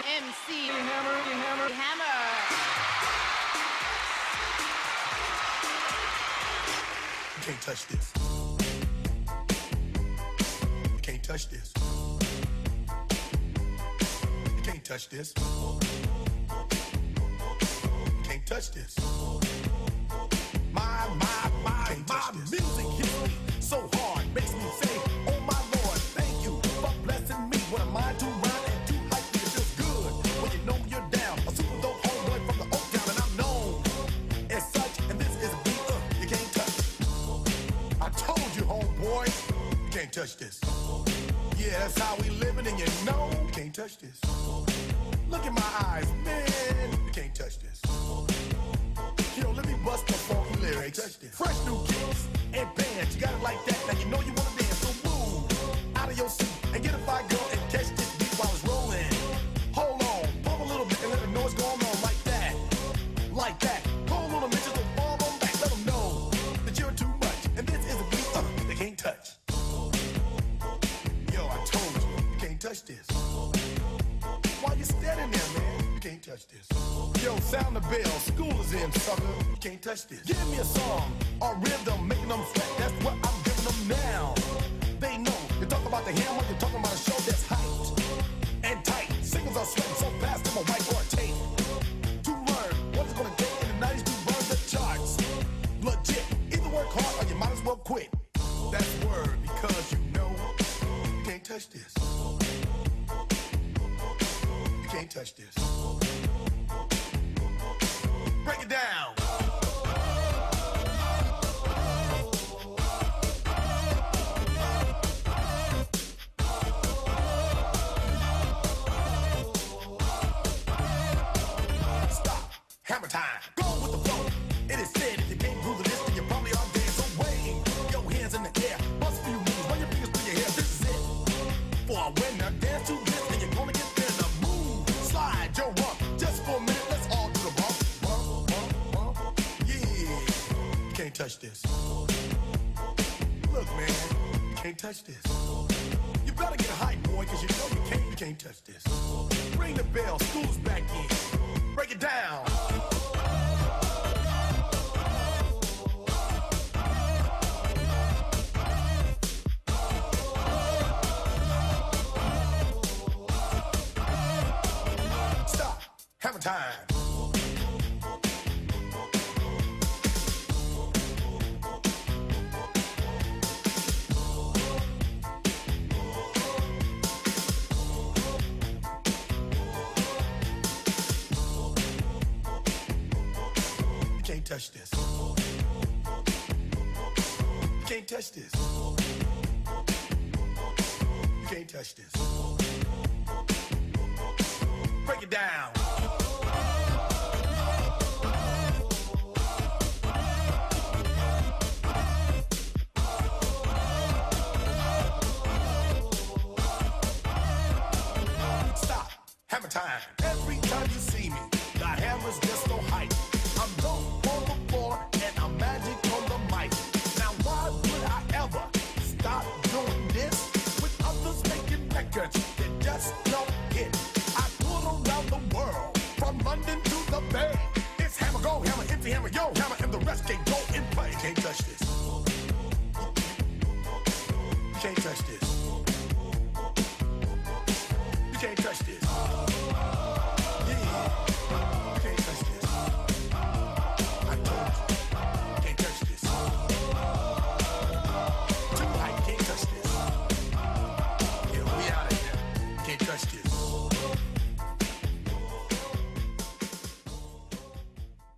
MC Hammer. You can't touch this. You can't touch this. You can't touch this. You can't touch this. My music hits me so hard, makes me say, oh my Lord, thank you for blessing me. When I'm mind too round and too hype, it feels good when you know you're down. A super dope homeboy from the Oak Town, and I'm known as such. And this is a beat you can't touch. I told you, homeboy, you can't touch this. Yeah, that's how we living, and you know you can't touch this. Look in my eyes, man, you can't touch this. Yo, let me bust the funky lyrics. Fresh new kicks and bands, you got it like that. Now you know you wanna dance, so move out of your seat and get a fire girl and catch this beat while it's rolling. Hold on, pump a little bit and let them know what's going on like that, like that. Pull a little bit, just fall on back, let them know that you're too much. And this is a beat they can't touch. Yo, I told you, you can't touch this. Why you standing there, man? You can't touch this. Yo, sound the bell, school is in, sucker. You can't touch this. Give me a song or rhythm, making them sweat. That's what I'm giving them now. They know. You talk about the hammer, you're talking about a show that's hyped and tight. Singles are sweating so fast, I'm a whiteboard tape. To learn what it's gonna take in the 90s to burn the charts. Legit. Either work hard or you might as well quit. That's word because you know you can't touch this. You can't touch this. Break it down. Stop. Hammer time. Go with the flow. It is said if you can't groove the list, then you probably are dead. So wave your hands in the air. Bust a few moves. Run your fingers through your hair. This is it. For a winner, dance to this, and you're gonna get there. The move. Slide your rump. Just for a minute, let's all do the bump. Can't touch this. Look, man, you can't touch this. You better get hype, boy, cause you know you can't touch this. Ring the bell, school's back in. Break it down. Stop. Hammer time. Touch this. You can't touch this. You can't touch this. Break it down. Stop. Hammer time. Every time you see me, the hammer's just so hype. I'm dope on the floor and I'm magic on the mic. Now why would I ever stop doing this with others making records that just don't hit? I tour around the world from London to the Bay. It's hammer, go hammer, empty hammer, yo hammer, and the rest can go in play. You can't touch this. You can't touch this. You can't touch this.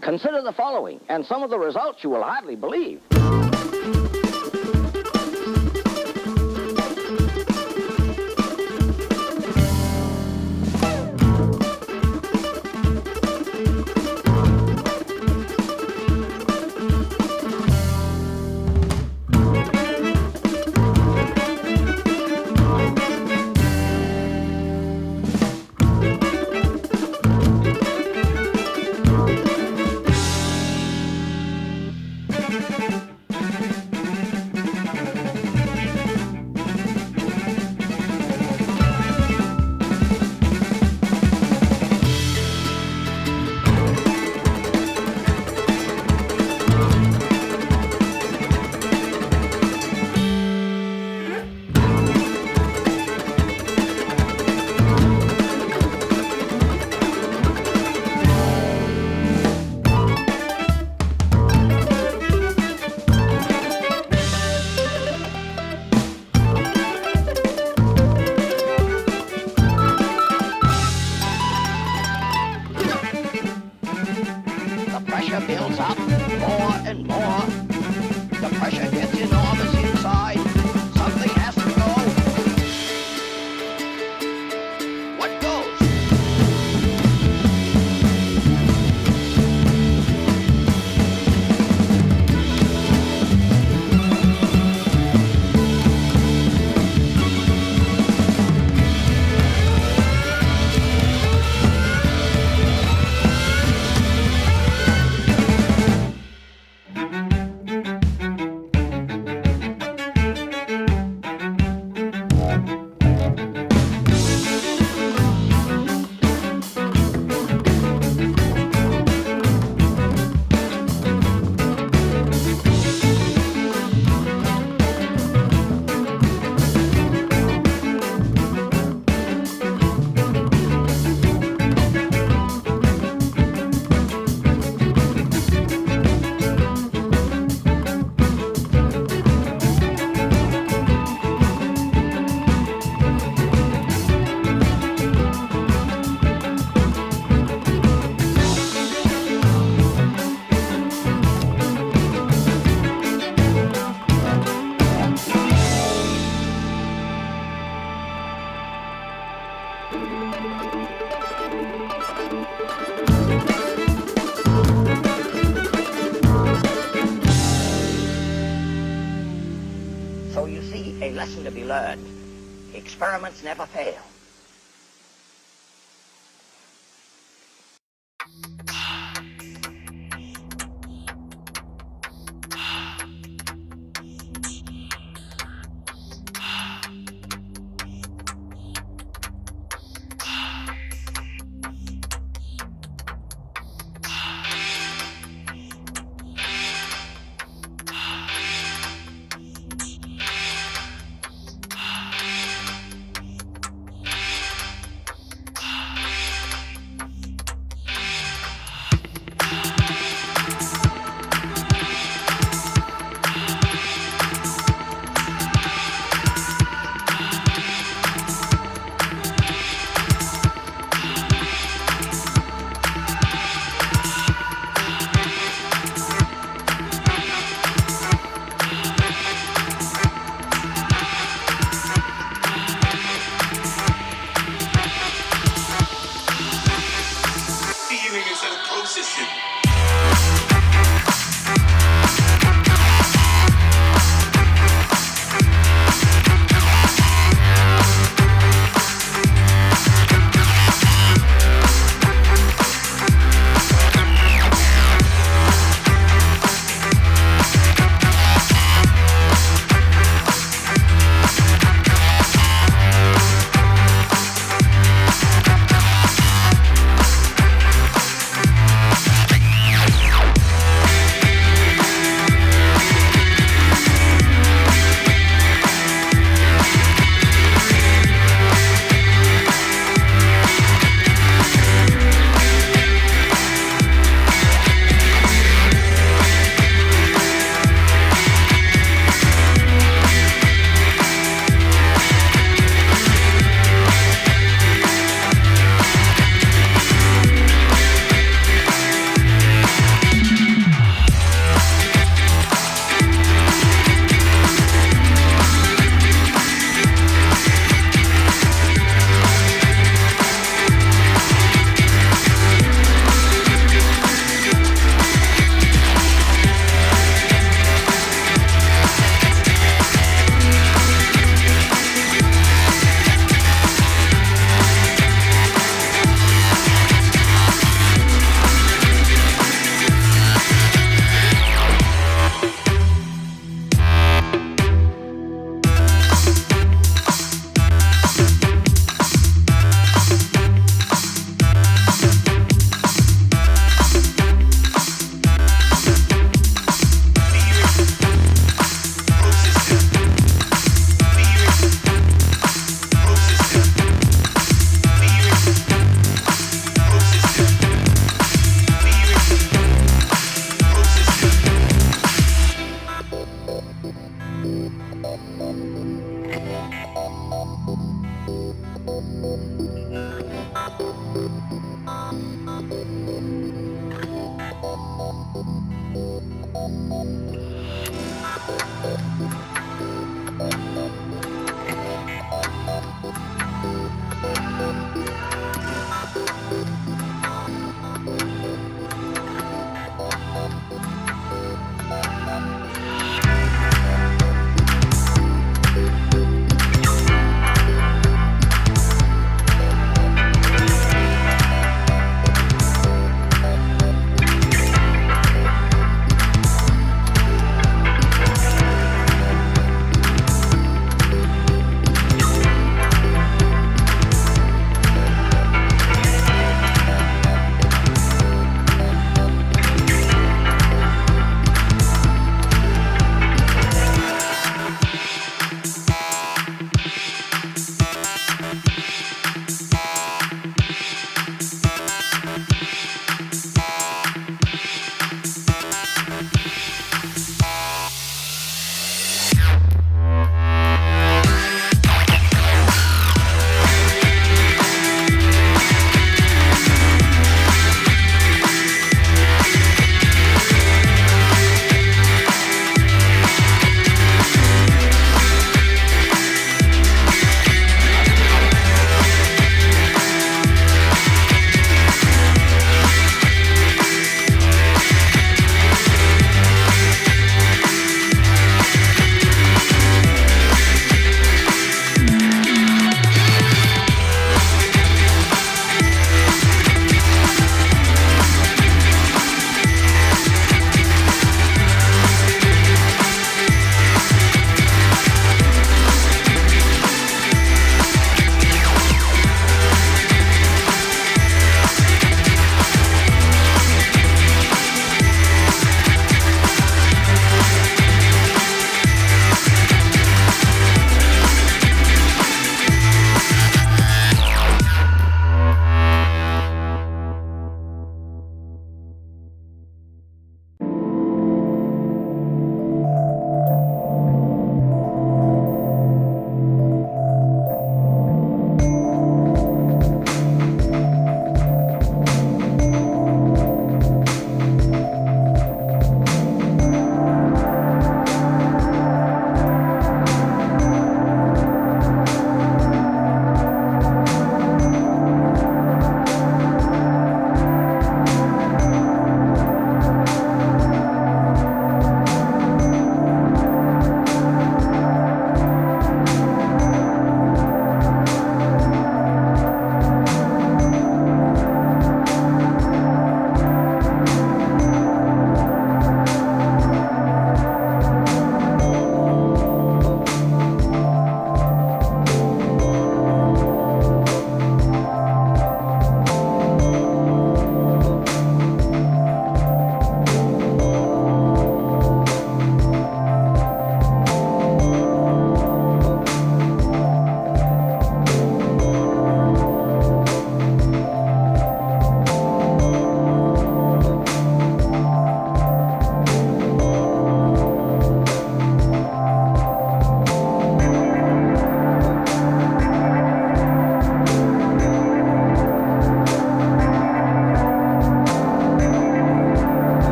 Consider the following, and some of the results you will hardly believe. lesson to be learned. Experiments never fail.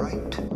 right.